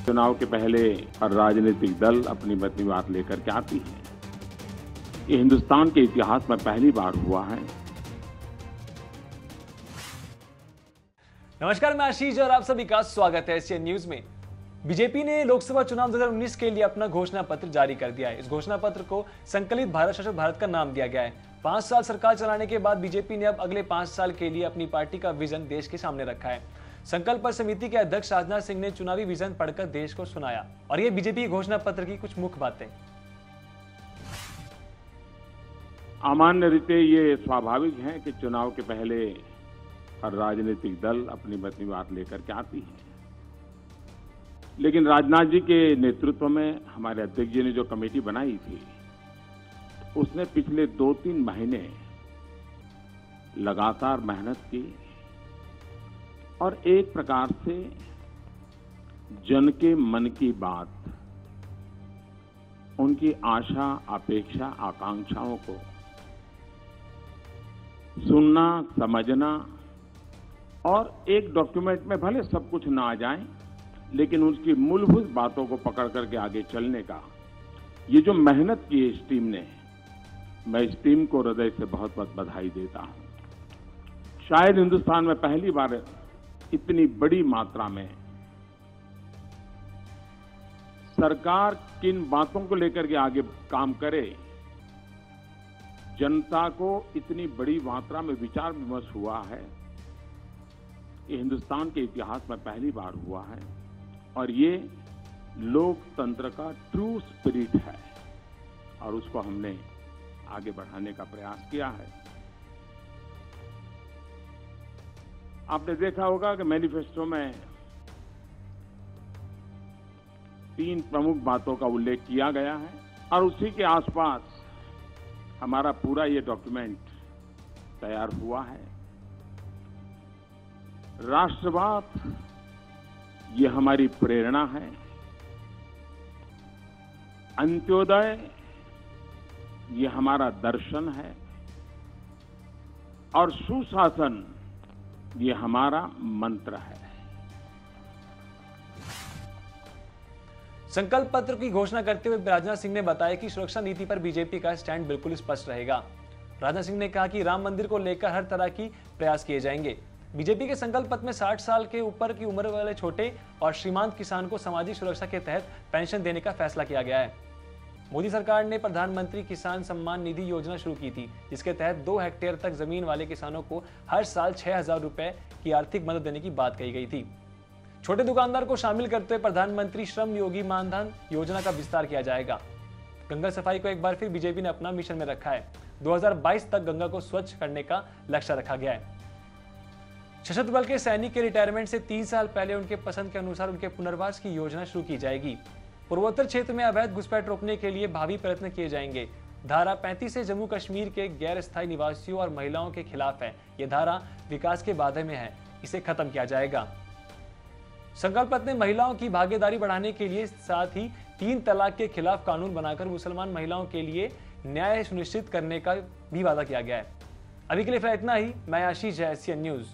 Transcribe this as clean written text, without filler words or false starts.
चुनाव के पहले हर राजनीतिक दल अपनी अपनी बात लेकर के आती है। ये हिंदुस्तान के इतिहास में पहली बार हुआ है। नमस्कार, मैं आशीष और आप सभी का स्वागत है एशियन न्यूज में। बीजेपी ने लोकसभा चुनाव 2019 के लिए अपना घोषणा पत्र जारी कर दिया है। इस घोषणा पत्र को संकलित भारत शासित भारत का नाम दिया गया है। 5 साल सरकार चलाने के बाद बीजेपी ने अब अगले 5 साल के लिए अपनी पार्टी का विजन देश के सामने रखा है। संकल्प पर समिति के अध्यक्ष राजनाथ सिंह ने चुनावी विजन पढ़कर देश को सुनाया और ये बीजेपी घोषणा पत्र की कुछ मुख्य बातें। सामान्य रीते ये स्वाभाविक है कि चुनाव के पहले हर राजनीतिक दल अपनी अपनी बात लेकर के आती है, लेकिन राजनाथ जी के नेतृत्व में हमारे अध्यक्ष जी ने जो कमेटी बनाई थी उसने पिछले 2-3 महीने लगातार मेहनत की और एक प्रकार से जन के मन की बात, उनकी आशा, अपेक्षा, आकांक्षाओं को सुनना, समझना और एक डॉक्यूमेंट में भले सब कुछ ना आ जाए लेकिन उसकी मूलभूत बातों को पकड़ करके आगे चलने का ये जो मेहनत की है इस टीम ने, मैं इस टीम को हृदय से बहुत बहुत बधाई देता हूं। शायद हिंदुस्तान में पहली बार इतनी बड़ी मात्रा में सरकार किन बातों को लेकर के आगे काम करे, जनता को इतनी बड़ी मात्रा में विचार विमर्श हुआ है, ये हिंदुस्तान के इतिहास में पहली बार हुआ है और ये लोकतंत्र का ट्रू स्पिरिट है और उसको हमने आगे बढ़ाने का प्रयास किया है। आपने देखा होगा कि मैनिफेस्टो में 3 प्रमुख बातों का उल्लेख किया गया है और उसी के आसपास हमारा पूरा ये डॉक्यूमेंट तैयार हुआ है। राष्ट्रवाद ये हमारी प्रेरणा है, अंत्योदय ये हमारा दर्शन है और सुशासन ये हमारा मंत्र है। संकल्प पत्र की घोषणा करते हुए राजनाथ सिंह ने बताया कि सुरक्षा नीति पर बीजेपी का स्टैंड बिल्कुल स्पष्ट रहेगा। राजनाथ सिंह ने कहा कि राम मंदिर को लेकर हर तरह की प्रयास किए जाएंगे। बीजेपी के संकल्प पत्र में 60 साल के ऊपर की उम्र वाले छोटे और श्रीमंत किसान को सामाजिक सुरक्षा के तहत पेंशन देने का फैसला किया गया है। मोदी सरकार ने प्रधानमंत्री किसान सम्मान निधि योजना शुरू की थी, जिसके तहत 2 हेक्टेयर तक जमीन वाले किसानों को हर साल 6,000 रुपए की आर्थिक मदद देने की बात कही गई थी। छोटे दुकानदार को शामिल करते हुए प्रधानमंत्री श्रम योगी मानधन योजना का विस्तार किया जाएगा। गंगा सफाई को एक बार फिर बीजेपी ने अपना मिशन में रखा है। 2022 तक गंगा को स्वच्छ करने का लक्ष्य रखा गया है। सशस्त्र बल के सैनिक के रिटायरमेंट से 3 साल पहले उनके पसंद के अनुसार उनके पुनर्वास की योजना शुरू की जाएगी। पूर्वोत्तर क्षेत्र में अवैध घुसपैठ रोकने के लिए भावी प्रयत्न किए जाएंगे। धारा 35 से जम्मू कश्मीर के गैर स्थायी निवासियों और महिलाओं के खिलाफ है। यह धारा विकास के बाधे में है, इसे खत्म किया जाएगा। संकल्प पत्र में महिलाओं की भागीदारी बढ़ाने के लिए साथ ही 3 तलाक के खिलाफ कानून बनाकर मुसलमान महिलाओं के लिए न्याय सुनिश्चित करने का भी वादा किया गया है। अभी के लिए फिलहाल इतना ही। मैं आशीष, एशियन न्यूज।